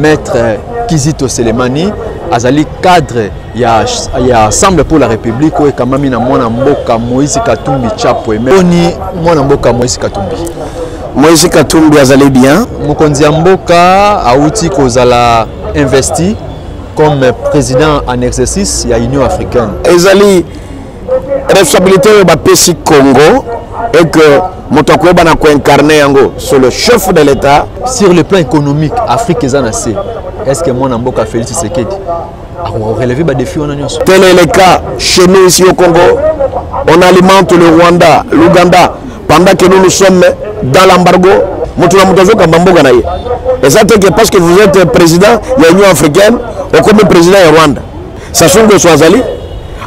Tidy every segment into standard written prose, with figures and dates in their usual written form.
Maître Kizito Selemani, azali cadre ya Ensemble pour la République ou ekamami na mwana mboka Moïse Katumbi Chapwe. Oni mwana mboka Moïse Katumbi. Moïse Katumbi azali bien. Mokonzi ya mboka auti kozala investi comme président en exercice ya Union africaine. Ezali responsabilité de Bapesi Congo et que Motoko bana ko incarner yango sur le chef de l'État. Sur le plan économique, Afrique est en assez. Est-ce que mon amboka Félix Tshisekedi a relevé des défis? Tel est le cas chez nous ici au Congo. On alimente le Rwanda, l'Ouganda, pendant que nous sommes dans l'embargo. Et ça c'est parce que vous êtes président de l'Union africaine ou comme président du Rwanda. Sachant que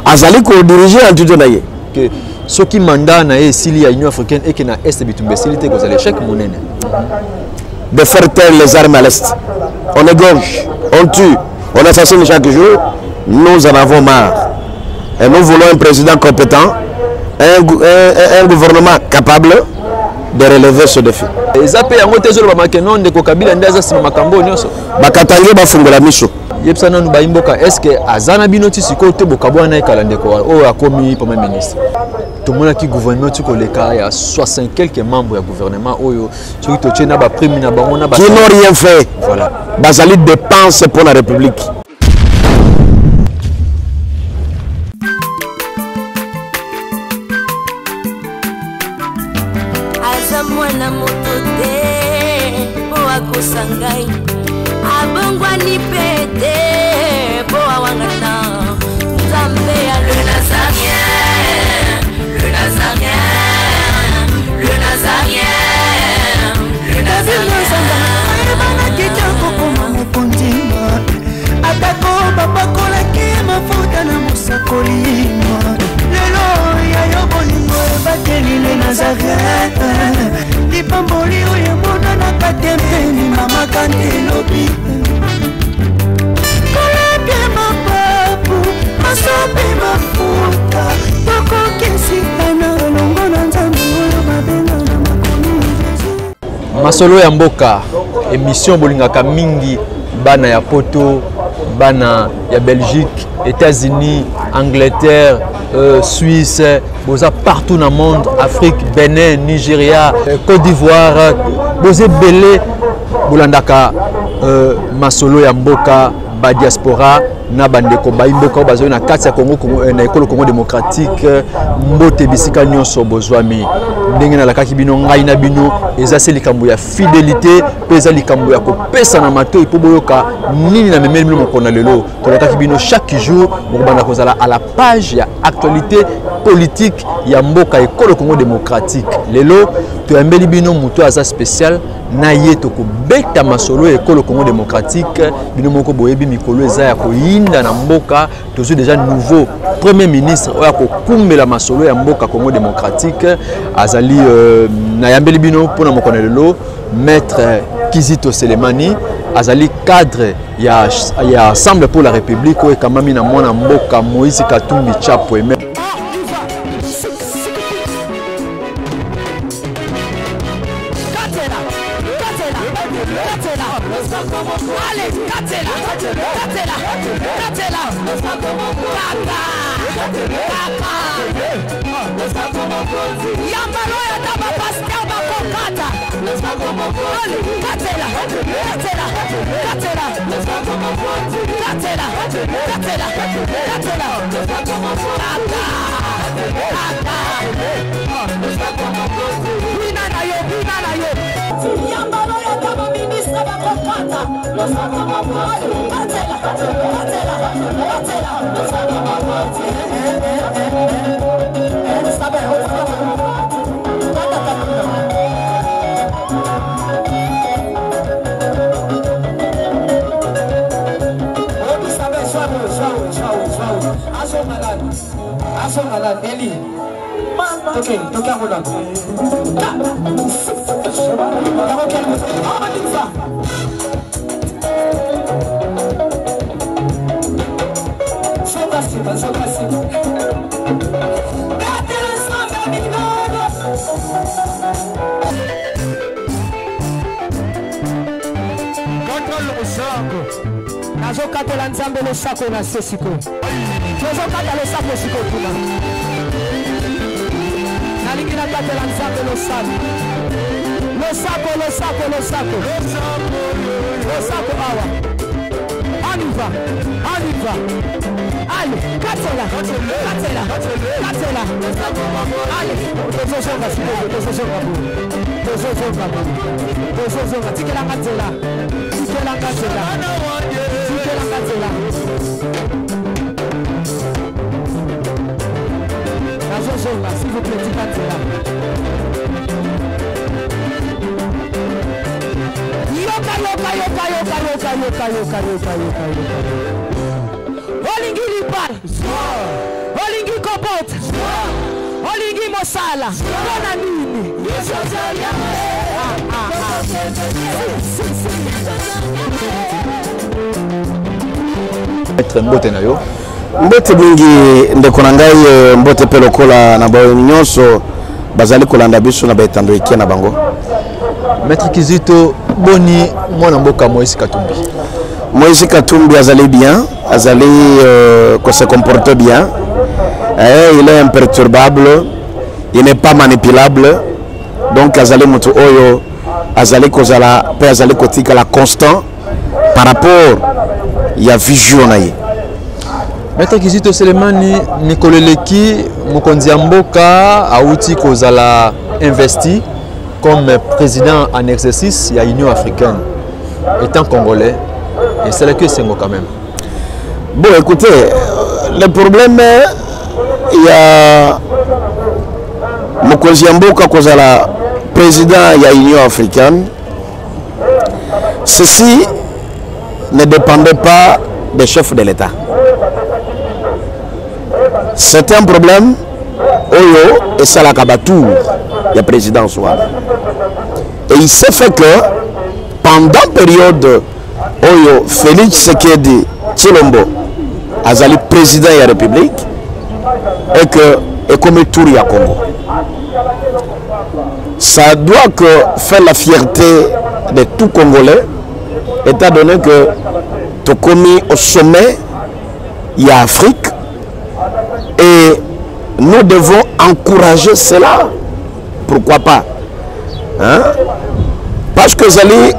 Azali ko diriger en tout naïe. Que ce qui mandat naïe s'il y a l'Union africaine et que na est bitumbesilité que vous allez l'échec monnaie. De faire taire les armes à l'Est. On égorge, on tue, on assassine chaque jour. Nous en avons marre. Et nous voulons un président compétent, un gouvernement capable de relever ce défi. Les appels à monter sur le Makenon de Kokabila Ndaza Simakambo Nyoso. Bakatangi bafungola miso. Yepsana Nubaimboka, est-ce que Azana Binoti Sikote Bokabwana et Kalandeko a commis Premier ministre? Tout le monde qui gouvernement, il y a 60 quelques membres du gouvernement qui n'ont rien fait. Voilà. Bazali dépense pour la République. Masolo ya mboka émission bolingaka mingi bana ya poto bana ya Belgique, États-Unis, Angleterre, Suisse, boza partout dans le monde, Afrique, Bénin, Nigeria, Côte d'Ivoire, boza belé bolandaka masolo ya mboka ba diaspora na bandeko ba mboka bazo na kati ya Congo na ekolo Congo démocratique mbote bisika nyonso bozwami ndenge na lakaki bino ngai na bino eza se likambo ya fidélité peza likambo ya kopesa na mato ipo boyoka nini na memeli bino mokona lelo to lakaki bino chaque jour mokobanda kozala à la page ya actualité politique ya mboka ekolo Congo démocratique lelo to yambeli bino muto aza spécial na yeto ko beta masolo ekolo Congo démocratique bino moko boyebi mikolo eza ya koyinda na mboka tozo déjà nouveau premier ministre oya ko kumbela masolo ya mboka Congo démocratique azali na yambeli bino pona mokona lelo Maître Kizito Selemani azali cadre ya Ensemble pour la République ou ekamami na mwana mboka Moïse Katumbi Chapwe. Nazokatela nzambe losako na se siko. Nazokata losako siko kuna. Nalingi nakatela nzambe losako. Losako awa. Aniva. Allez, katela. Allez, tozozonga siko, tozozonga. Tikela katela. Nazozonga, s'il vous plaît, tikatela. Yoka. Olingi lipal. Olingi kopot. Olingi mosala. Bona nini? Maître Mbote na yo. Mbote mingi ndeko na ngai Mbote pe lokola na bayo nyonso bazali kolanda biso na betando ekia na bango. Maître Kizito boni mwana mboka Moïse Katumbi. Moïse Katumbi azali bien, azali se comporte bien. Il est imperturbable, il n'est pas manipulable. Donc azali mutu oyo azali kozala pe azali kotika la constant par rapport ya vision na ye. Maître Kizito Selemani Nikoleleki mokonzi ya mboka auti kozala investi comme président en exercice de l'Union africaine, étant congolais, et c'est là que c'est quand même. Bon, écoutez, le problème, il y a Mokonzi Mboka Kozala, président de l'Union africaine. Ceci ne dépendait pas des chefs de l'État. C'est un problème, Oyo et Salakabatou, le président soit. Et il s'est fait que pendant la période Oyo Félix Tshisekedi Tshilombo azali président de la République et que et comme tour à Congo, ça doit que faire la fierté de tout Congolais, étant donné que tu as commis au sommet il y a Afrique et nous devons encourager cela. Pourquoi pas? Hein? Parce que zali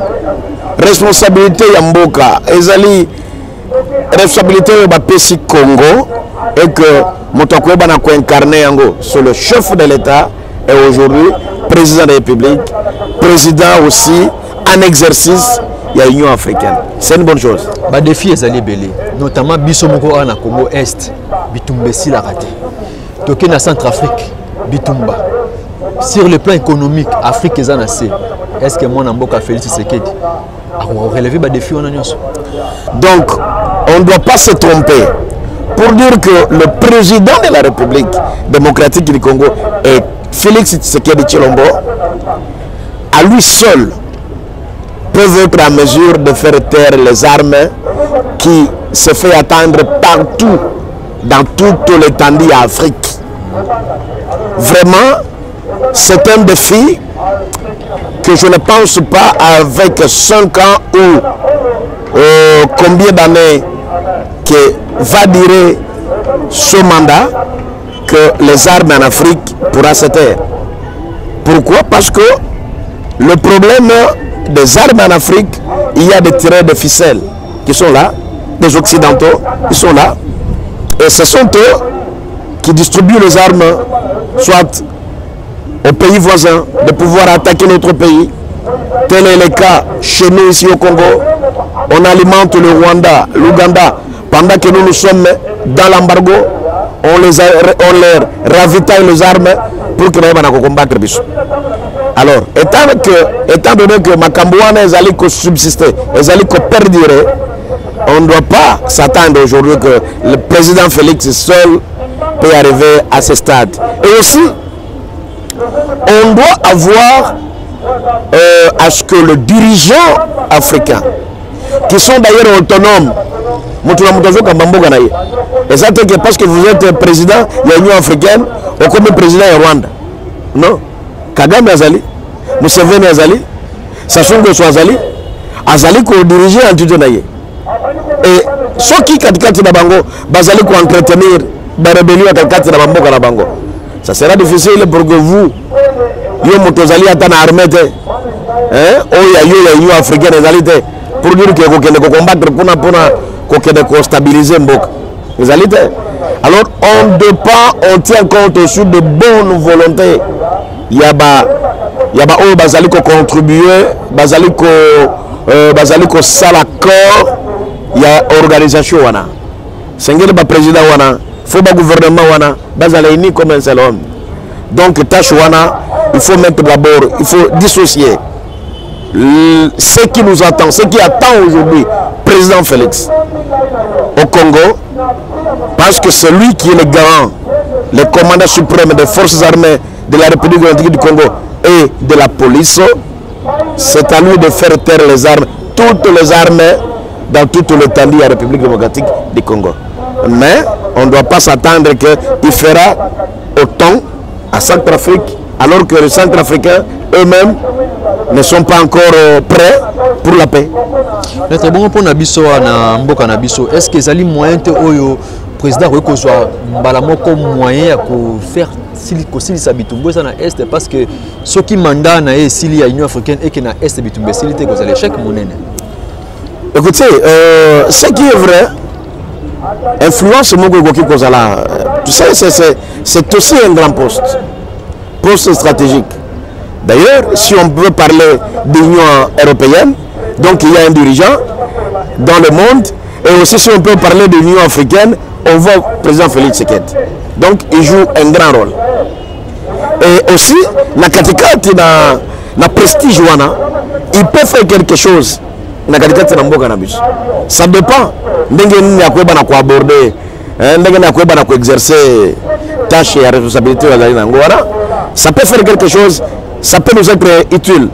responsabilité ya mboka, ezali responsabilité ya pesi Congo et que motokoba na ko incarner yango sur le chef de l'État et aujourd'hui président de la République, président aussi en exercice de l'Union africaine. C'est une bonne chose. Ba défi ezali belé, notamment biso moko na Congo Est, bitumba si la raté. Toké na Centrafrique, bitumba. Sur le plan économique, Afrique est en assez. Est-ce que mon amboka Félix Tshisekedi a relevé des défis? Donc, on ne doit pas se tromper pour dire que le président de la République démocratique du Congo est Félix Tshisekedi Tshilombo, à lui seul, peut être en mesure de faire taire les armes qui se fait attendre partout, dans toute l'étendue d'Afrique. Vraiment, c'est un défi que je ne pense pas avec 5 ans ou combien d'années que va durer ce mandat que les armes en Afrique pourra se taire. Pourquoi? Parce que le problème des armes en Afrique, il y a des tireurs de ficelles qui sont là, des Occidentaux qui sont là, et ce sont eux qui distribuent les armes, soit aux pays voisins, de pouvoir attaquer notre pays. Tel est le cas chez nous ici au Congo. On alimente le Rwanda, l'Ouganda. Pendant que nous sommes dans l'embargo, on leur ravitaille les armes pour que nous puissions combattre. Alors, étant donné que Makambouane est allé subsister, est allé perdurer, on ne doit pas s'attendre aujourd'hui que le président Félix seul peut arriver à ce stade. Et aussi, on doit avoir à ce que les dirigeants africains, qui sont d'ailleurs autonomes, et ça c'est parce que vous êtes président de l'Union africaine ou comme président de Rwanda. Non. Kagame Azali, Museveni Azali, Sassou Nguesso Azali, azali ko diriger en tout naye et ceux qui katikati na bango bazali ko entretenir ba rébellion katikati na bamboka na bango. Ça sera difficile pour que vous yo motozali ata na armée te yo ya africaine ezali te pour dire que ko kende ko combattre pour kokende ko stabiliser mboka ezali te. Alors on dépend, on tient compte aussi de bonnes volontés. Il y a oyo bazali ko contribuer, bazali ko sala corps, il y a organisation wana. Sengeli ba président wana, faut ba gouvernement wana, bazali uni comme un seul homme. Donc tâche wana, il faut mettre d'abord, il faut dissocier ce qui nous attend, ce qui attend aujourd'hui président Félix au Congo, parce que c'est lui qui est le garant, le commandant suprême des forces armées de la République démocratique du Congo et de la police. C'est à lui de faire taire les armes, toutes les armes dans toute l'étendue de la République démocratique du Congo. Mais on ne doit pas s'attendre qu'il fera autant à Centrafrique, alors que les Centrafricains eux-mêmes ne sont pas encore prêts pour la paix. Notre bon pour Nabiso na mboka Nabiso, est-ce que zali moyen te oyo président ko soit balamoko moyen pour faire si ça bitumbo ça na est parce que ce qui mandat na esili ya Union africaine et que na est bitumbo silité ko l'échec monene. Écoutez, ce qui est vrai, influence moko ko kozala, tu sais c'est aussi un grand poste stratégique. D'ailleurs, si on veut parler de l'Union européenne, donc il y a un dirigeant dans le monde, et aussi si on peut parler de l'Union africaine, on voit le président Félix Tshisekedi. Donc il joue un grand rôle. Et aussi, la katikati na prestige wana, il peut faire quelque chose. Na katikati na mboka na biso. Ça dépend. Ndenge ni akweba na ko aborder, ndenge na akweba na ko exercer tâche et responsabilité à la ngora. Ça peut faire quelque chose. Ça peut nous être utile.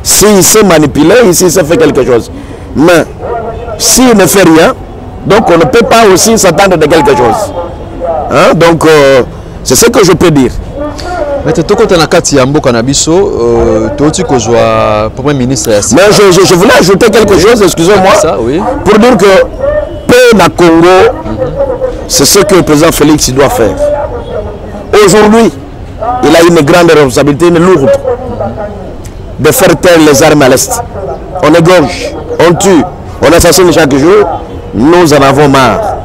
S'il sait manipuler, s'il sait faire quelque chose. Mais s'il ne fait rien, donc on ne peut pas aussi s'attendre de quelque chose. Hein? Donc c'est ce que je peux dire. Mais tu Premier ministre. Mais je voulais ajouter quelque chose, excusez-moi, oui. Pour dire que paix na Congo, c'est ce que le président Félix doit faire. Aujourd'hui, il a une grande responsabilité, une lourde, de faire taire les armes à l'Est. On égorge, on tue, on assassine chaque jour. Nous en avons marre.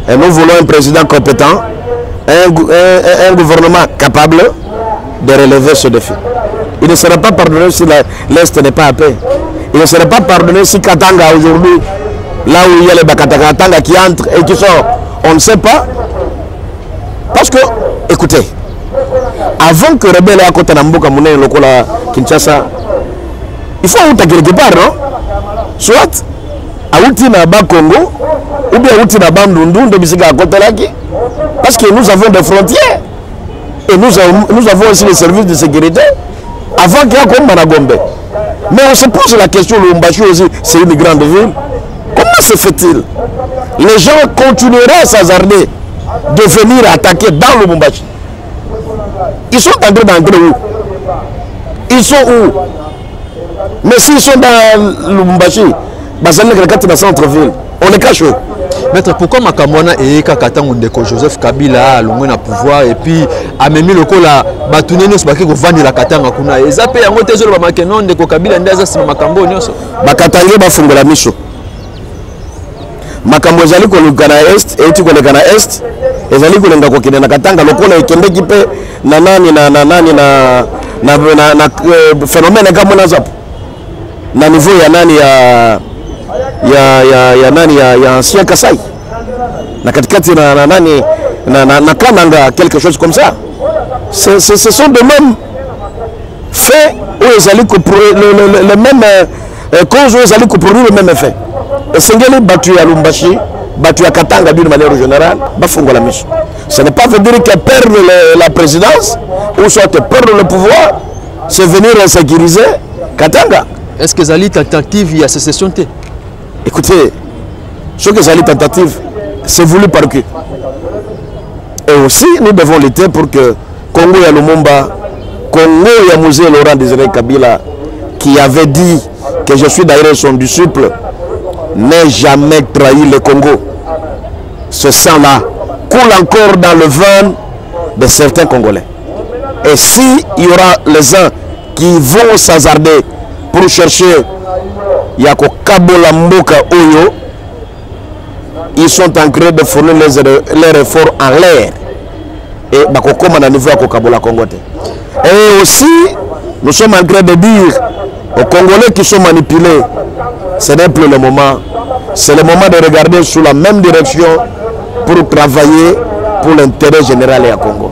Et nous voulons un président compétent, un gouvernement capable de relever ce défi. Il ne sera pas pardonné si l'Est n'est pas à paix. Il ne sera pas pardonné si Katanga aujourd'hui, là où il y a les Katanga qui entrent et qui sortent, on ne sait pas. Parce que, écoutez, avant que rebelle à côté d'Amboka Mouné Lokola Kinshasa, il faut outer quelque part, non? Soit à outil na bas Congo, ou bien outil na bas Ndundu, de Bissika à côté là, parce que nous avons des frontières et nous avons aussi les services de sécurité avant qu'il y ait comme Managombe. Mais on se pose la question, Lubumbashi aussi, c'est une grande ville. Comment se fait-il? Les gens continueraient à s'hasarder de venir attaquer dans Lubumbashi. Ils sont en train d'entrer où? Ils sont où? Mais s'ils sont dans Lubumbashi, dans le centre-ville, on est caché. Maître, pourquoi Makamwana et Kakatang Ndeko Joseph Kabila l'ont au pouvoir et puis a même le cola batuné nous baki ko vendre la Katanga kuna et zape yango tezo ba makenon Ndeko Kabila ndaza sima makambo nyonso bakatange ba fungola miso makambo ezali ko lukana est et tu ko lukana est ezali ko lenga ko kende na Katanga lokola ekende kipe na nani na phénomène kama na zapo na niveau ya nani ya ancien Kasai na katikati na nani na Kananga quelque chose comme ça. Ce sont de mêmes faits où ils allaient le même cause où ils allaient produire le même effet. Et Sengeli battu à Lumbashi, battu à Katanga d'une manière générale, bafungo la mission. Ce n'est pas veut dire que perdre la présidence ou soit perdre le pouvoir, c'est venir insécuriser Katanga. Est-ce que Zali tentative il y a sécession? Écoutez, ce que Zali tentative, c'est voulu par qui? Et aussi, nous devons lutter pour que Congo et Lumumba, Congo et Musée Laurent Désiré Kabila, qui avait dit que je suis d'ailleurs son disciple, n'ait jamais trahi le Congo. Ce sang-là coule encore dans le veine de certains Congolais. Et s'il y aura les uns qui vont s'hasarder pour chercher Yako Kabola Mboka Oyo, ils sont en train de fournir leurs efforts en l'air. Et Bakoko niveau à Kabola Congo. Et aussi, nous sommes en train de dire aux Congolais qui sont manipulés, ce n'est plus le moment. C'est le moment de regarder sous la même direction pour travailler pour l'intérêt général et à Congo.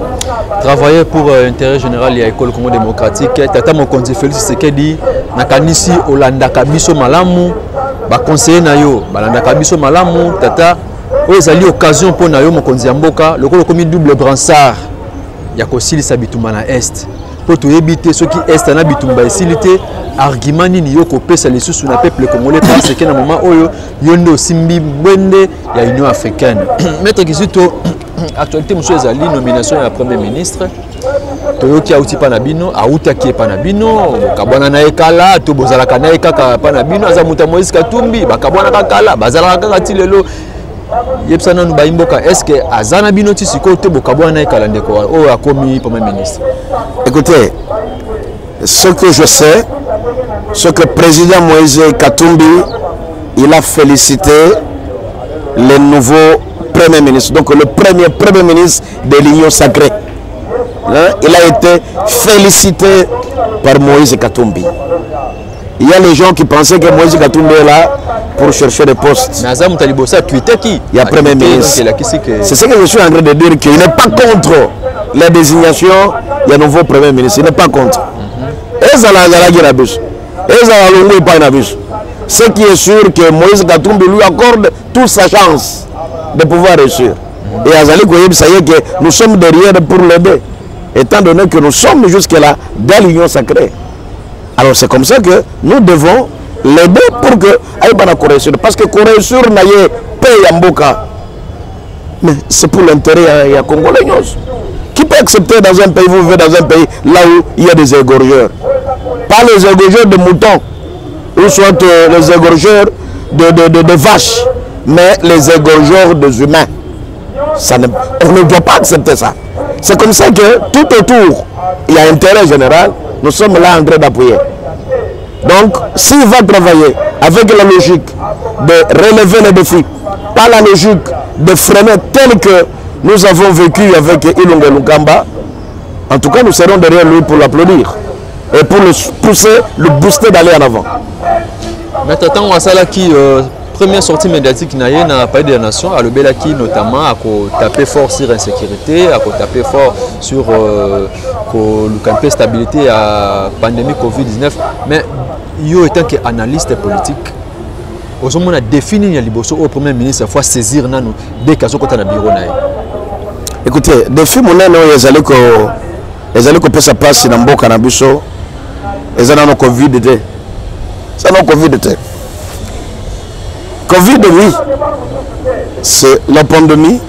Travailler pour l'intérêt général et à l'école Congo démocratique. Tata Mokonzi Félix Tshisekedi, Nakanisi Olanda Kabiso Malamu, conseiller Nayo, Balanda Kabiso Malamu, Tata, ils ont l'occasion pour Nayo Mokonzi Mboka, le commis double bransard, Yakosili Sabitumba na Est. Pour tout éviter ceux qui est en Abitumba et Silité, argument ni yoko pesa les sous na peuple congolais parce que na moment oyo yondo simbi bwende ya Union africaine. Maître Kizito, actualité monsieur ezali nomination ya premier ministre. Toyoki auti panabino, auta ki panabino, kabwana na ekala, to bozala kana ekaka panabino, azamuta Moïse Katumbi, bakabwana kakala, bazala kaka tilelo. Yepsana Nubaimboka, est-ce que Azana Binoti Siko te bokabwana ekala ndeko o a commis premier ministre? Écoutez, ce que je sais, ce que le président Moïse Katumbi, il a félicité le nouveau premier ministre, donc le premier ministre de l'Union sacrée. Hein? Il a été félicité par Moïse Katumbi. Il y a les gens qui pensaient que Moïse Katumbi est là pour chercher des postes. Il y a premier ministre. C'est ce que je suis en train de dire, qu'il n'est pas contre la désignation, il y a un nouveau premier ministre. Il n'est pas contre. Ce qui est sûr que Moïse Katumbi lui accorde toute sa chance de pouvoir réussir. Et Azali Koyeb, ça y est que nous sommes derrière pour l'aider, étant donné que nous sommes jusque-là dans l'Union sacrée. Alors c'est comme ça que nous devons l'aider pour que Aïbana réussir. Parce que réussir n'a pas Yamboka. Mais c'est pour l'intérêt des Congolais. Qui peut accepter dans un pays, vous vivez dans un pays là où il y a des égorgeurs? Pas les égorgeurs de moutons, ou soit les égorgeurs de vaches, mais les égorgeurs des humains. On ne doit pas accepter ça. C'est comme ça que tout autour, il y a intérêt général. Nous sommes là en train d'appuyer. Donc, s'il va travailler avec la logique de relever les défis, pas la logique de freiner tel que nous avons vécu avec Ilunga Lukamba, en tout cas, nous serons derrière lui pour l'applaudir et pour le pousser, le booster d'aller en avant. Maintenant, on a qui première sortie médiatique n'a pas de la nation, à l'Obelaki notamment, à taper fort sur l'insécurité, à taper fort sur la stabilité à la pandémie Covid-19. Mais il est tant qu'analyste politique, on a défini le premier ministre, il faut saisir dès qu'il y a un bureau. Écoutez, défi mon nom, ils allaient que ça passe dans le Canabuso, ils ont un Covid. Ça n'a Covid. Covid, oui, c'est la pandémie.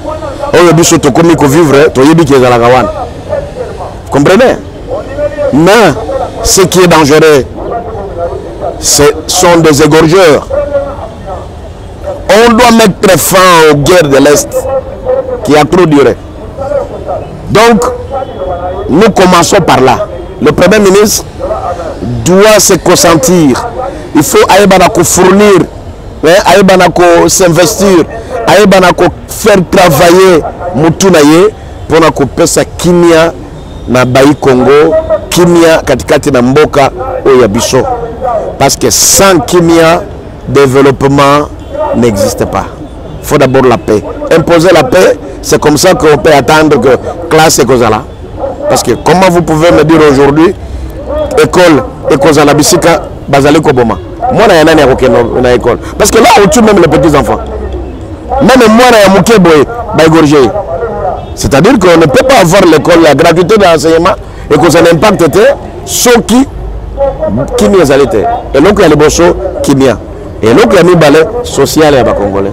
On a dit que tu as vivre, tu as dit que tu as la. Vous comprenez? Mais ce qui est dangereux, ce sont des égorgeurs. On doit mettre fin aux guerres de l'Est qui a trop duré. Donc, nous commençons par là. Le Premier ministre doit se consentir. Il faut fournir, s'investir, faire travailler Moutunaye pour couper sa kimia na Baï Congo, kimia katikati na mboka oyabiso. Parce que sans kimia, développement n'existe pas. Il faut d'abord la paix. Imposer la paix, c'est comme ça qu'on peut attendre que classe et Kozala. Parce que comment vous pouvez me dire aujourd'hui, école et Kozala Bisika, Bazali Koboma. Moi, je n'ai pas d'école. Parce que là, on tue même les petits-enfants. Même moi, je n'ai pas d'école. C'est-à-dire qu'on ne peut pas avoir l'école, la gratuité de l'enseignement, et que ça n'impacte ceux qui m'y ont été. Et donc, il y a les bosso qui m'y ont. Et donc, il y a mis balai social et les Congolais.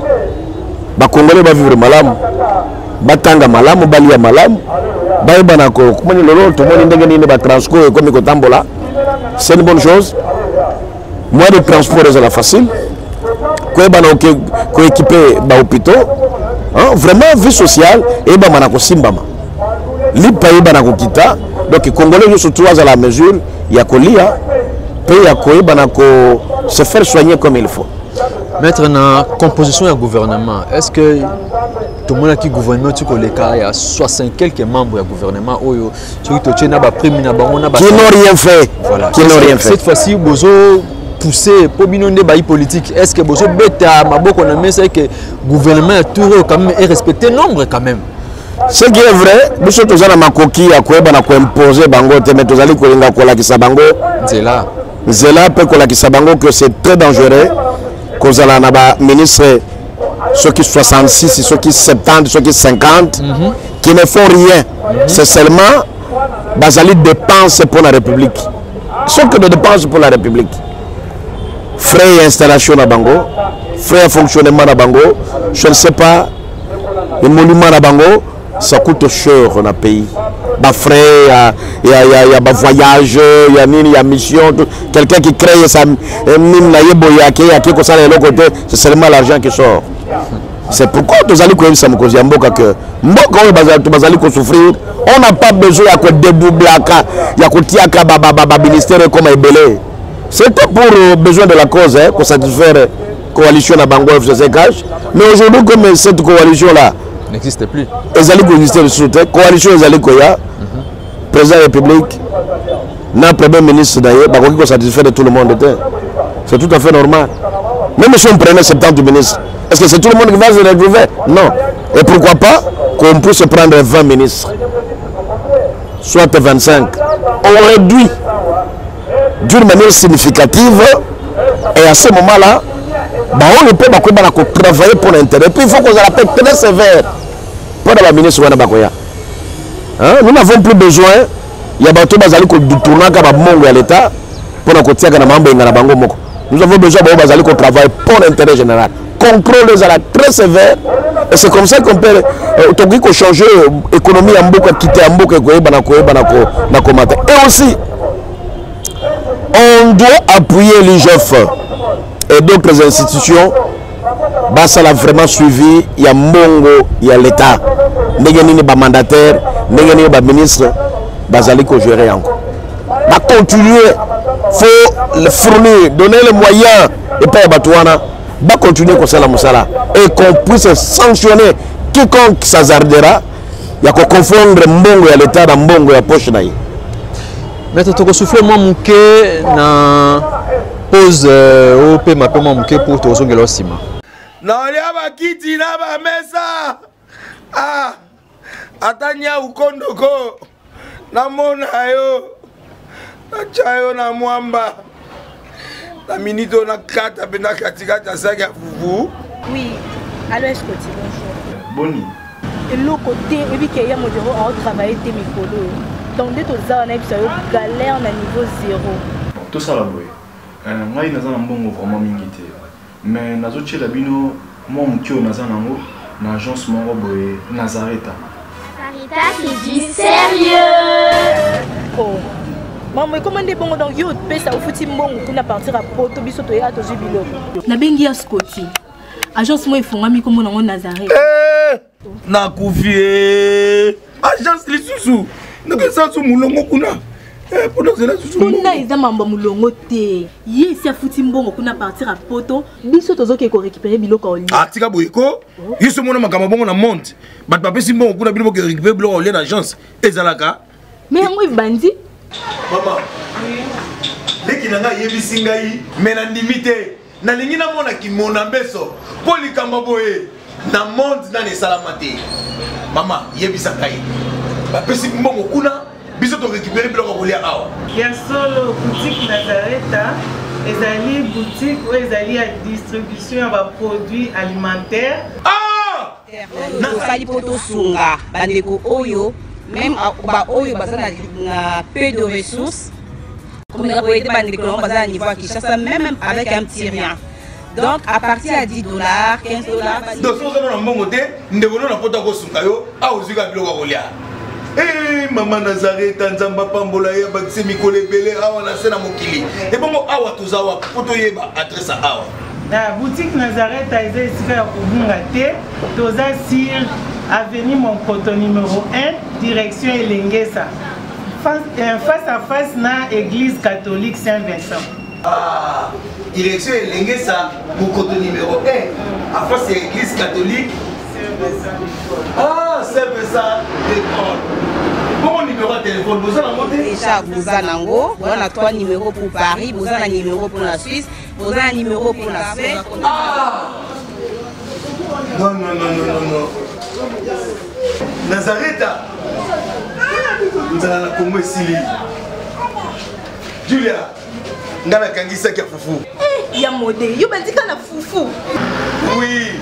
Les Congolais vont vivre malam. Batanga malam, balia malam. C'est une bonne chose. moyen de transport est facile, qu'on équiper les hôpitaux, vraiment vie sociale, et ben manako simbama. Les pays banako kita, donc les Congolais surtout à la mesure, il y a colia, pays à quoi banako se faire soigner comme il faut. Mettre en composition du gouvernement, est-ce que tout le monde qui gouvernement, tu connais il y a 60 quelques membres du gouvernement qui n'ont rien fait. Voilà. Qui n'ont rien fait. Cette fois-ci, vous pousser pour binonder les politiques. Est-ce que vous avez c'est que le gouvernement est respecté nombre quand même? Ce qui est vrai, nous sommes tous dans ma coquille à quoi on a imposé bango, mais tous allez kolinga kola ki sabango. Zela. Zela peut kola ki sabango que c'est très dangereux. Cause là na ba ministre ceux qui 66, ceux qui 70, ceux qui 50 qui ne font rien. C'est seulement basali dépenses pour la République. Ce que de dépenses pour la République. Frais d'installation à Bango, frais de fonctionnement à Bango, je ne sais pas, les monuments à Bango, ça coûte cher dans le pays. Bah frais, il y a voyage, il y a mission, quelqu'un qui crée sa mine, c'est seulement l'argent qui sort. C'est pourquoi nous allons que on n'a pas besoin de dédoubler, de ministère comme Ebele. C'était pour besoin de la cause, pour satisfaire la coalition à Bango FCC Cash. Mais aujourd'hui, comme cette coalition-là n'existe plus. La coalition président de la République, le premier ministre d'ailleurs, qui satisfait de tout le monde. C'est tout à fait normal. Même si on prenait 70 ministres, est-ce que c'est tout le monde qui va se retrouver? Non. Et pourquoi pas qu'on puisse prendre 20 ministres, soit 25. On réduit d'une manière significative et à ce moment-là, on ne peut pas travailler pour l'intérêt. Puis il faut qu'on ait la paix très sévère pour la ministre Wana Bakoya. Nous n'avons plus besoin, il y a des gens qui tournent à l'État pour nous tirer dans le bango. Nous avons besoin de travailler pour l'intérêt général. Contrôle très sévère. Et c'est comme ça qu'on peut changer l'économie en Mboka, quitter en Mboka, et aussi, on doit appuyer l'IGF et d'autres institutions. Ça l'a vraiment suivi. Il y a Mbongo, il y a l'État. Il y a des mandataires, il y a des ministres. Il faut gérer encore. Continuer, il faut le fournir, donner les moyens et pas Batouana. Continuer comme ça et qu'on puisse sanctionner quiconque s'hazardera. Il y a qu'on confondre Mbongo et l'État dans Mbongo et la poche. Mais tu as soufflé moi mouké na pause au pe ma pe moi mouké pour te resonguer l'osima. Na olia bakiti na ba mesa. Ah. Atanya ukondoko. Na mona yo. Na chayo na mwamba. La minito na kata bena katika ta saga fufu. Oui. Allô est-ce que tu bonjour. Boni. Et l'autre côté, et puis qu'il y a mon bureau à travailler tes micros. Donc, dès que tu as une galère à niveau 0. Tout ça, là, oui. Je suis vraiment mingi. Mais je suis labino, moi, je suis dans l'agence Nazareth. Caritas, c'est du sérieux. Oh. Maman, comment est bon donc yo pe ça au fouti mbongo pour partir à Porto biso to ya to jibilo. Na bengi ya Scotty. Agence moi ifonga mi comme na Nazareth. Na kufie. Agence lisusu. Ndeke sansu mulongo kuna. Pour nous là susu. Kuna eza mamba mulongo te. Ye si afuti mbongo kuna partir à Porto biso to zoke ko récupérer biloko oli. Ah tika boyeko. Yeso mona makamba bongo na monte. Bat papé si mbongo kuna biloko récupérer biloko oli na agence. Ezalaka. Mais moi bandi. Maman. Oui. Deki nanga yebisi ngai mena limité. Na lingi na mona ki mona beso. Poli kamba boye. Na monde na ne salamate. Maman yebisa ngai. Ba pesi mbongo kuna biso to récupérer biloko kolia awa. Ya solo boutique Nazareth ezali boutique ou ezali à distribution ya produits alimentaires. Ah! Na sali poto sunga bandeko oyo même ba oyo bazana na peu de ressources comme la boîte bandeko bazana niveau à Kinshasa même avec un petit rien. Donc à partir à $10, $15. Donc si on a un bon côté, nous devons poto ko sunga yo a ozuka biloko kolia. Maman Nazareth, Tanzamba Pambola, Bakse Mikole Bele, Awa Nasena Mokili. Et bon, Awa Tozawa, Potoyeba, adresse à Awa. La boutique Nazareth a été ici à Koubungate, Toza Sir, avenue Monkoto numéro 1, direction Elengesa. Face à face, na église catholique Saint-Vincent. Ah, direction Elengesa, Monkoto numéro 1, à face à l'église catholique Saint-Vincent. Ah, Saint-Vincent d'école. Bon numéro de téléphone, vous avez monté déjà, vous avez on a 3 numéros pour Paris, vous avez un numéro pour la Suisse, vous avez un numéro pour la Suède. Ah non, non, non, non, non, non. Nazareth, nous allons la Congo Sili. Julia, nous allons la Kangisa qui a foufou. Eh, y'a modé, y'a dit qu'on a foufou. Oui,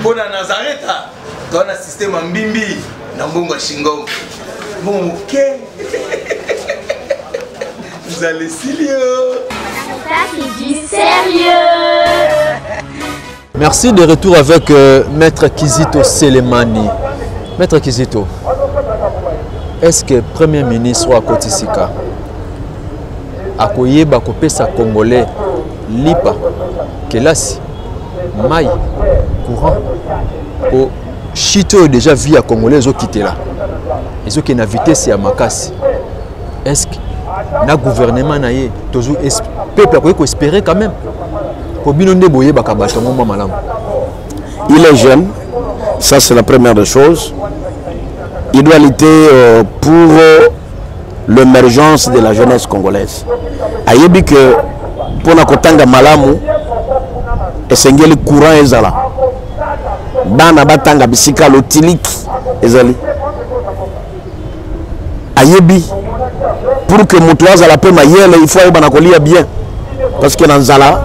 pour la Nazareth, tu as un système en bimbi, dans Bongo Shingom. Bon, ok. Vous allez sérieux. Qui dit sérieux. Merci de retour avec Maître Kizito Selemani. Maître Kizito, est-ce que Premier ministre wa Kotisika akoyeba kopesa Congolais lipa kelasi mai courant au chito déjà via Congolais au quitter là. Ils ont une vitesse à Makassi. Est-ce que le gouvernement na ye toujours peuple peut espérer quand même? Il est jeune, ça c'est la première des choses. Il doit lutter pour l'émergence de la jeunesse congolaise. Ayebi que pour na kotanga malamu esengeli courant ezala. Bana batanga bisika lotiliki ezali. Ayebi pour que Moutouaz à la paix mayele, il faut aller bien parce que dans Zala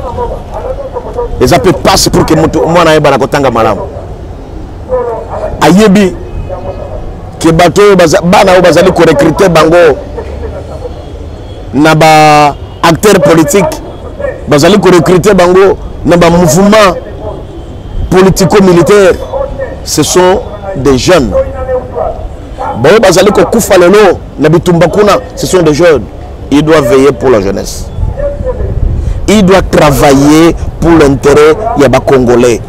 les appels passent pour que moi na yeba na kotanga malamu. Ayebi que bato bana bazali ko recruter bango na ba acteurs politiques bazali ko recruter bango na ba mouvement politico-militaire. Ce sont des jeunes. Ce sont des jeunes. Il doit veiller pour la jeunesse. Il doit travailler pour l'intérêt des Congolais.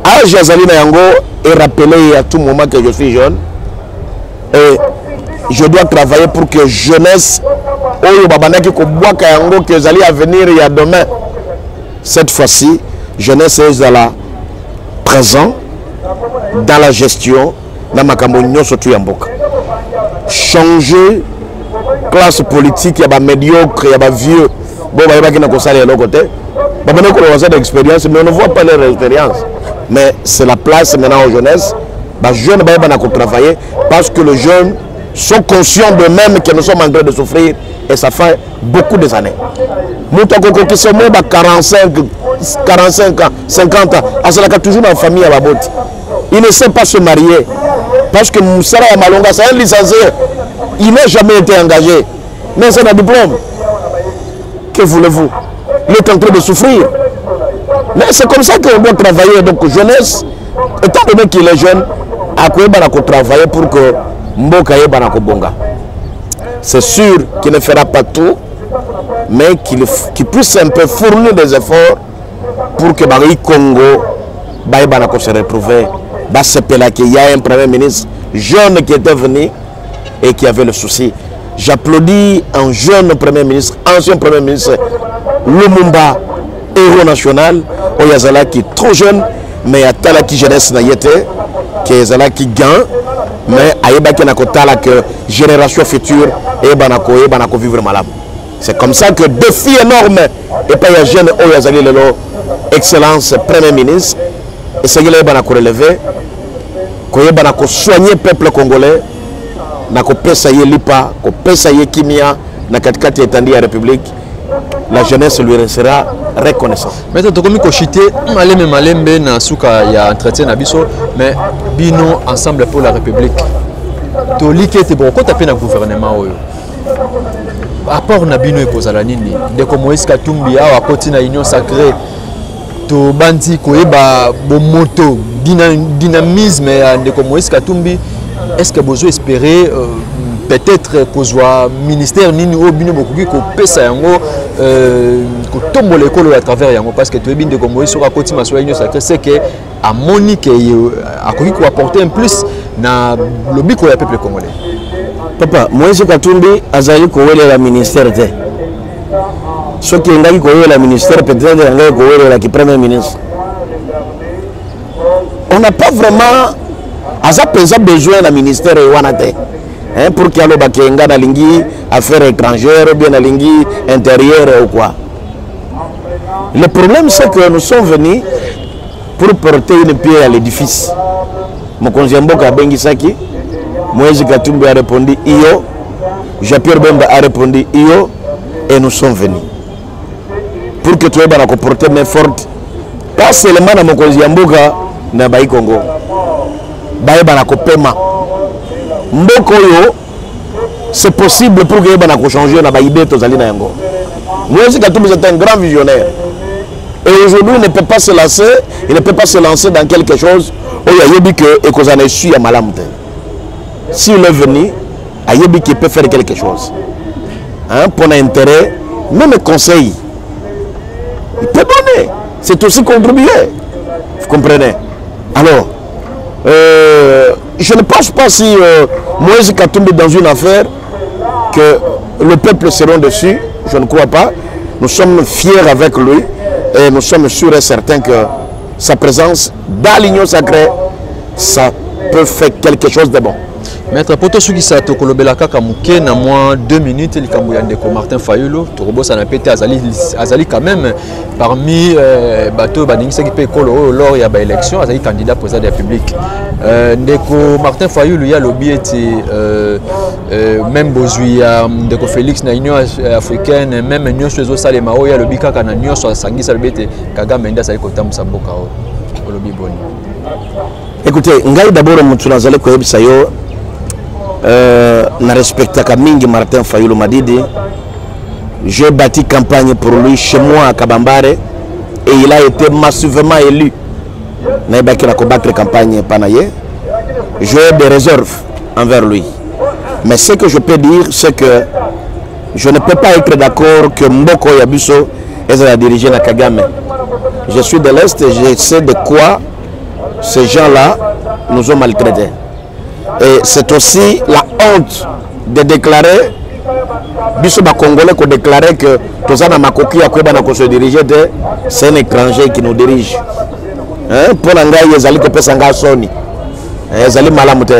Ah, Jazali Nayango est rappelé à tout moment que je suis jeune. Et je dois travailler pour que jeunesse, que Jazali à venir il y a demain. Cette fois-ci, jeunesse est là, présent dans la gestion. Changer classe politique, il y a médiocre, il y a vieux. Bon, il y a de l'autre côté. D'expérience, mais on ne voit pas leur expérience. Mais c'est la place maintenant aux jeunesses. Les jeunes vont travailler parce que les jeunes sont conscients d'eux-mêmes que nous sommes en train de souffrir et ça fait beaucoup de années. Nous qui sommes 45 ans, 50 ans, il y a toujours une famille à la botte. Il ne sait pas se marier parce que Moussara Malonga, c'est un licencié. Il n'a jamais été engagé. Mais c'est un diplôme. Que voulez-vous? Il est en train de souffrir. Mais c'est comme ça qu'on doit travailler. Donc, jeunesse, étant donné qu'il est jeune, à quoi il faut travailler pour que Mbokaye Banako Bonga. C'est sûr qu'il ne fera pas tout, mais qu'il puisse un peu fournir des efforts pour que Bari Congo Banako se retrouve. Il y a un premier ministre jeune qui était venu et qui avait le souci. J'applaudis un jeune premier ministre, ancien premier ministre, Lumumba, héros national, Oyazala qui est trop jeune, mais il y a Tala qui jeunesse naïete, qui est qui gagne, mais Aïba qui n'a que génération future et Banako vivre malade. C'est comme ça que défi énorme, et pas il y a jeune Oyazali Lelo, excellence premier ministre, et c'est qu'il Banako relevé, qu'il Banako soigner le peuple congolais. Nako pesa ye lipa, ko pesa ye kimia, na katikati etandi ya République, la jeunesse lui sera reconnaissante. Maintenant, tu as chité malembe na suka ya entretien na biso, mais bino ensemble pour la République. To like te bon quand tu na gouvernement oyo. Apport na bino ekozala nini? De ko Moïse Katumbi a koti na union sacrée. To bandi ko eba bo moto dynamisme ya de ko Moïse Katumbi est-ce que vous espérez peut-être kozwa ministère nini o bino bokoki ko pesa yango ko tombola ekolo à travers yango parce que tu ebinde de Moïse sur côté maso union sacrée c'est que a Monique akoki ko apporter un plus na lobby ko ya peuple congolais. Papa Moïse Katumbi azali ko wele la ministère te ce qui ngai ko wele la ministère peut-être ngai ko wele la qui premier ministre. On n'a pas vraiment besoin d'un ministère pour qu'il y ait des lingui affaires étrangères ou bien des lingui intérieures ou quoi. Le problème c'est que nous sommes venus pour porter une pierre à l'édifice. Mokonzi Mboka Bengisaki, Moïse Katumbi a répondu Iyo, Jean-Pierre Bemba a répondu Iyo, et nous sommes venus. Pour que tu aies la porter main forte, pas seulement dans Mokonzi Mboka, na Baï Congo. Baï Banako Pema. Mbokoyo, c'est possible pour que Banako change na Baïbe Tozali na Yango. Moïse Katumbi est un grand visionnaire. Et aujourd'hui, il ne peut pas se lancer, dans quelque chose où il y a que Ekozane suit à Malamte. S'il est venu, il qui peut faire quelque chose. Hein, pour l'intérêt, même conseil. Il peut donner. C'est aussi contribuer. Vous comprenez? Alors, je ne pense pas si Moïse Katumbi dans une affaire que le peuple sera dessus. Je ne crois pas. Nous sommes fiers avec lui et nous sommes sûrs et certains que sa présence dans l'union sacrée, ça peut faire quelque chose de bon. Maître Poto Sugisa Tokolobelaka Kamuke na moins 2 minutes il Kambuyandeko Martin Fayulu Torobo Sanapete Azali quand même parmi bateau Baningse qui peut kolo lors il y a élection Azali candidat président de la République Ndeko Martin Fayulu ya lobby était même Bozuya Ndeko Félix na Union africaine même Union Suezo Salemao ya lobby kaka na Union so Sangisa lobete Kagame Nda Sali Kota Musamboka o lobby boni. Écoutez, ngai d'abord mutuna zale ko yebisa yo na respectaka mingi Martin Fayulu Madidi. J'ai bâti campagne pour lui chez moi à Kabambare et il a été massivement élu. Na ibaki na ko battre campagne panaye. J'ai des réserves envers lui. Mais ce que je peux dire c'est que je ne peux pas être d'accord que Mboko Yabuso est la diriger la Kagame. Je suis de l'Est et je sais de quoi ces gens-là nous ont maltraités. Et c'est aussi la honte de déclarer, Bissoma Congolais, qu'on déclarait que Tozana Makoki a se diriger, c'est un étranger qui nous dirige. Pour l'angai, ils allaient couper Sanga Sony. Ils allaient malamute.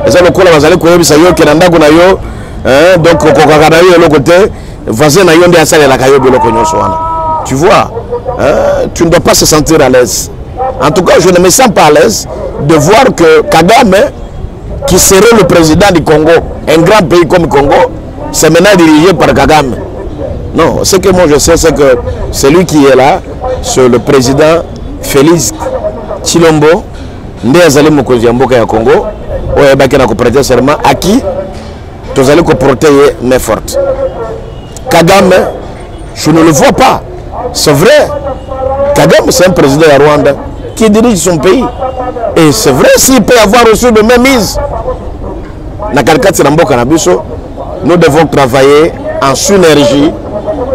Ils allaient couper les allaient couper Sayo, Kenanda Kunayo, donc Kokakanayo et le côté, voisin Nayon de Assal et la Kayo de l'Okonyosoana. Tu vois, tu ne dois pas se sentir à l'aise. En tout cas, je ne me sens pas à l'aise de voir que Kagame, qui serait le président du Congo, un grand pays comme le Congo, c'est maintenant dirigé par Kagame. Non, ce que moi je sais, c'est que celui qui est là, c'est le président Félix Tshilombo, Ndéazali Mokonzi Mboka ya Congo, qui a prêté serment à qui vous allez protéger mais forte. Kagame, je ne le vois pas. C'est vrai, Kagame c'est un président de Rwanda qui dirige son pays. Et c'est vrai, s'il peut avoir reçu de même mise, nous devons travailler en synergie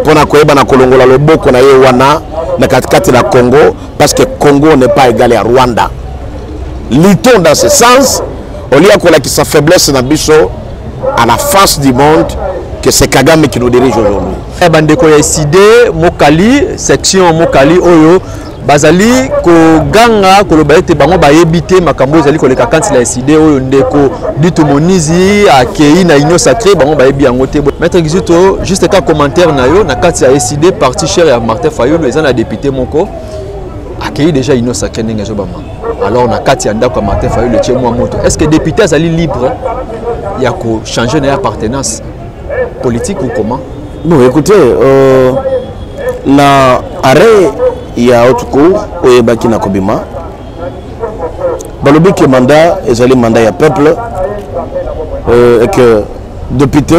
pour le Congo, parce que Congo n'est pas égal à Rwanda. Luttons dans ce sens, au lieu que sa faiblesse à la face du monde, que c'est Kagame qui nous dirige aujourd'hui. Bandeko ya SID Mokali, section Mokali Oyo, Bazali ko ganga ko lobaete bango ba yebite makambo ezali ko leka kanti la SID Oyo ndeko Dito Monizi akei na union sacrée bango ba yebi yango te. Maître Gizito, juste un commentaire na yo na kanti ya SID parti cher ya Martin Fayulu ezana député moko akei déjà union sacrée ndenge zo bama. Alors na kanti ya ndako Martin Fayulu tie moi moto. Est-ce que député azali libre ya ko changer na appartenance politique ou comment? Bon, écoutez, na arrêt il y a autre cours au Ebaki na Kobima. Balobi que mandat est mandat ya peuple et que député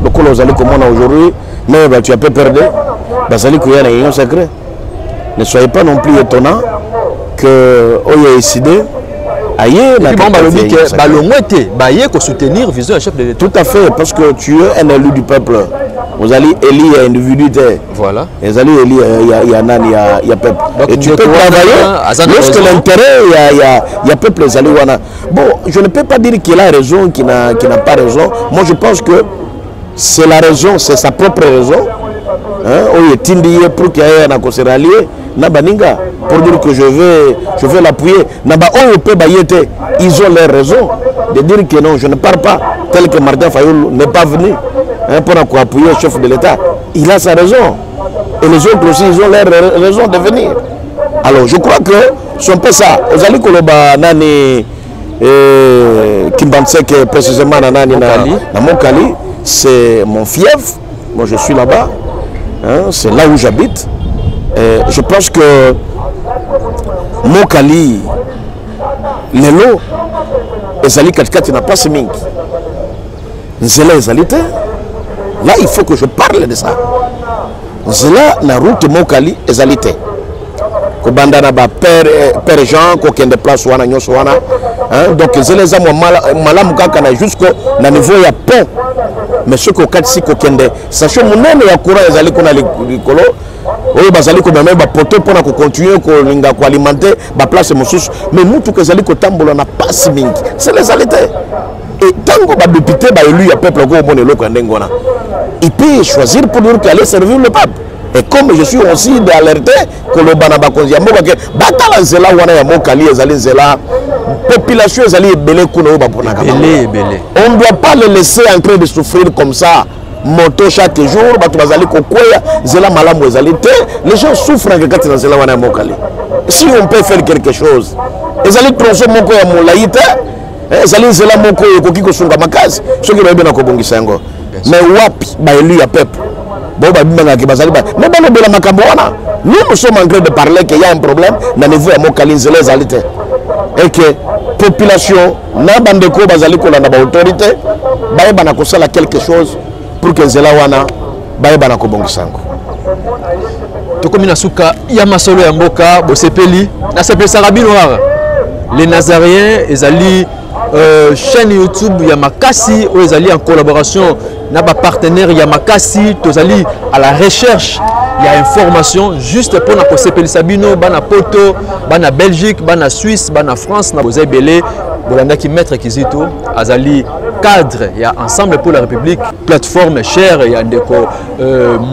le colo zali comme on a aujourd'hui, mais tu as peu perdu. Bazali ko ya na union sacrée. Ne soyez pas non plus étonnant que Oya décidé aïe, soutenir vision un chef de l'État. Tout à fait, parce que tu es un élu du peuple. Vous allez élire individualité. Voilà. Vous allez élire, il y a peuple. Donc, et tu peux travailler lorsque l'intérêt, il y a peuple, les allez. Bon, je ne peux pas dire qu'il a raison, qu'il n'a pas raison. Moi, je pense que c'est la raison, c'est sa propre raison. Pour qu'il y ait un accord rallié, pour dire que je vais l'appuyer. Ils ont leur raison de dire que non, je ne pars pas, tel que Martin Fayoulou n'est pas venu pour appuyer le chef de l'État. Il a sa raison. Et les autres aussi, ils ont leur raison de venir. Alors, je crois que c'est un peu ça. Ozali Koloba Nani Kimbansek, précisément na Mokali, c'est mon fief. Moi, je suis là-bas. C'est là où j'habite. Je pense que Mokali, Lelo, Ezali Katikati n'a pas ce ming. Zela Ezalite. Là, il faut que je parle de ça. Zela, la route Mokali, Ezalite. Kobandana ba père Jean, ko kende place wana nyos wana. Donc Zela za malamu kaka na jusqu'au na niveau ya pont. Mais ce que katsi ko kende, sachant monene ya courant ezali ko na likolo. Oyo bazali ko même ba poto pour na ko continuer ko linga ko alimenter ba place mosusu. Mais mutu ko ezali ko tambola na passe mingi. C'est les alités. Et tant que le député est élu, il y a peuple il peut choisir pour dire qu'il allait servir le peuple. Et comme je suis aussi alerté que le Banaba Kondia, population on ne doit pas les laisser en train de souffrir comme ça. Moto chaque jour, les gens souffrent si on peut faire quelque chose. Les allez tronçonner mon corps à mon laïté. Ezali zela moko yokoki kosunga makasi soki ba bena ko bongisa yango mais wapi ba élu ya peuple bon ba bimanga ki bazali ba mais ba lobela makambo wana nous sommes en train de parler qu'il y a un problème na niveau ya mokali zela ezalite et que population na bandeko bazali ko na ba autorité ba bana ko sala quelque chose pour que zela wana ba bana ko bongisa yango tokomi na suka ya masolo ya mboka bosepeli na sepesa rabino rara les Nazariens ezali chaîne YouTube Yamakasi où ils allaient en collaboration avec des partenaires Yamakasi, tous allés à la recherche, il y a information juste pour nous CPL Sabino, bana Poto, bana Belgique, bana Suisse, bana France, na bozay belé, bolanda ki maître kizito, azali cadre, il y a ensemble pour la République, plateforme chère, il y a ndeko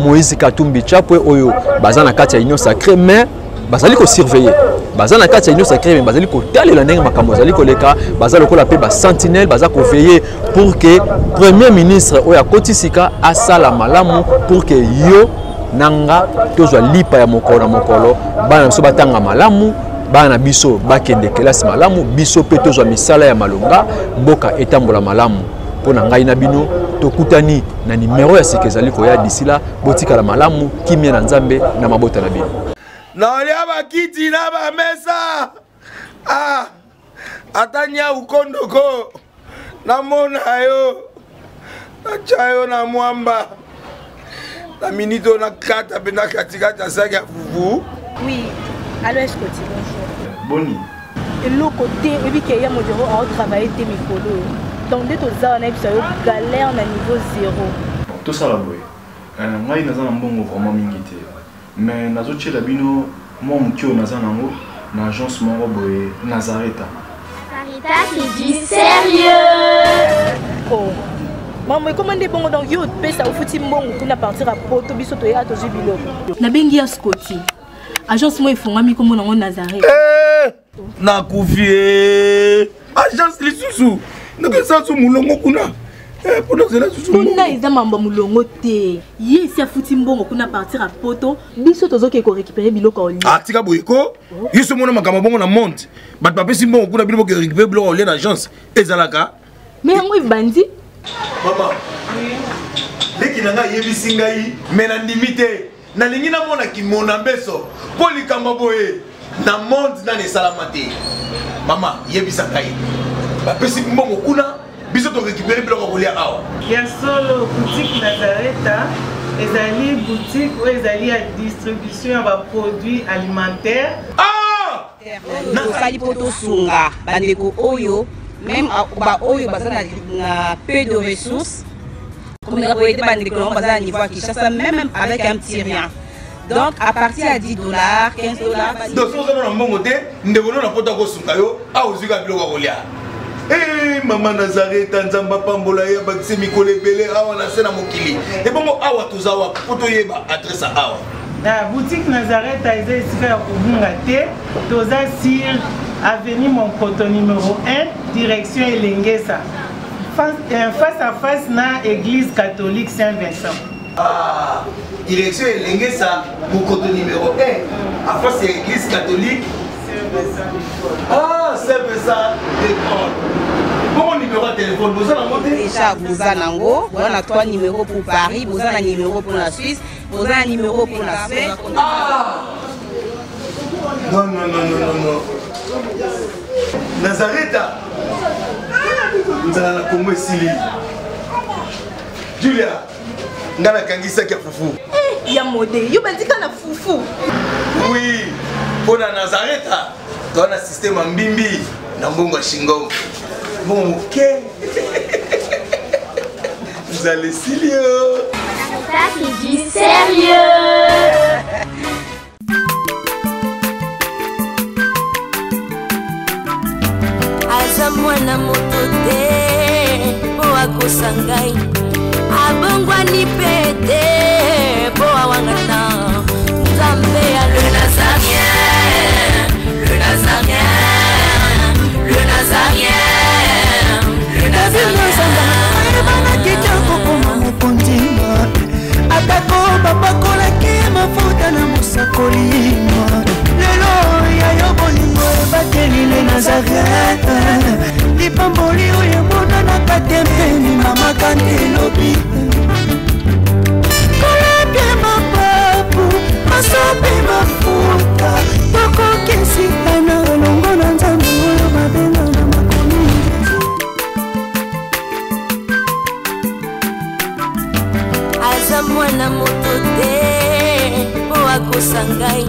Moïse Katumbi Chapwe oyo, bazana kati ya union sacrée mais bazali ko surveiller. Bazana kati union sacrée mais bazali ko talela ndenge makambo bazali ko leka bazali ko la paix ba sentinelle bazali ko veiller pour que premier ministre oya kotisika asala malamu pour que yo nanga tozwa lipa ya mokolo na mokolo bana so batanga malamu bana biso bakende kelasi malamu biso pe tozwa misala ya malonga mboka etambola malamu pona ngai na bino tokutani na numéro ya sikezali ko ya d'ici là botika la malamu kimia na nzambe na mabota na bino na olia bakiti na bamesa atanya ukondoko na mona yo na chayo na mwamba na minito na kata bena katikata saki ya fufu. Oui, alors est-ce que tu bonjour Boni et l'autre côté et puis qu'il y a mon bureau à travailler tes micros donc dès que ça on a eu galère na niveau 0 tout ça là boy ngai naza na mbongo vraiment mingi te mais nazoche la bino moi mukio naza nango na agence moko boye Nazareta. Sarita qui dit sérieux. Oh maman comment des bongo donc yo pesa ufuti mbongo kuna partir à poto biso to ya to jubilo na bengi ya Scotty agence moi ifungami comme nango Nazareta na kufie agence lisusu nako sansu mulongo kuna kuna eza mamba mulongo te ye si afuti mbongo kuna partir à poto biso tozoke ko récupérer biloko oli tika boyeko yiso mona makamba bongo na monte bat papesi mbongo kuna biloko ko récupérer biloko oli na agence ezalaka mais yango bandi mama leki nanga yebisi ngai mais na ndimite na lingi na mona kimona mbeso po likamba boye na monde na ne salamate mama yebisa ngai bapesi mbongo kuna biso to récupérer biloko kolia awa ya solo boutique Nazareta ezali boutique où ezali à distribution ya ba produits alimentaires tosali po tosunga bandeko oyo même baoyo baza na peu de ressources comme les boyete bandeko na baza na niveau à Kinshasa même avec un petit rien. Donc à partir à 10 $, 15 $. Donc si vous avez un bon côté, nous devons nous apporter au sungayo à Ozuka Biloko Rolia. Eh maman Nazareth Tanzamba Pambola ya bakise mikole belé awa na sena mokili. Et bon awa tozawa poto yeba adresse awa. La boutique Nazareth Taïza ici à Kubungate, toza sur avenue Monkoto numéro 1, direction Elengesa. Face à face na église catholique Saint-Vincent. Ah, direction Elengesa, Monkoto numéro 1, à face de l'église catholique Saint-Vincent. Ah, Saint-Vincent d'école. Bon numéro de téléphone, vous avez monté déjà, vous avez on a 3 numéros pour Paris, vous avez un numéro pour la Suisse, vous avez un numéro pour la Suède. Ah non, non, non, non, non, non. Nazareth, nous allons la Congo ici. Julia, nous allons la Kangisa qui a foufou. Il y a modé, il y a un foufou. Oui, pour la Nazareth, tu as un système en bimbi, dans Bongo Shingo. Bon, ok. Vous allez sérieux. Ça c'est du sérieux. Aza mwana moto te po akosangai abongwani pete po awangata Nzambe ya le Nazarien, le Nazarien, le Nazarien. Atako babakola ke mafuta na musakolima lelo ya yo bolingo bateli le Nazareth lipamboli oyo mona na katempeni mama kantelobi kolapye mapapu masope mafuta tokokesitana longo na Nzambe oyo babenga na makomi. Aza mwana moto te po akosangai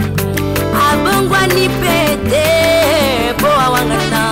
abongwani pete po awangata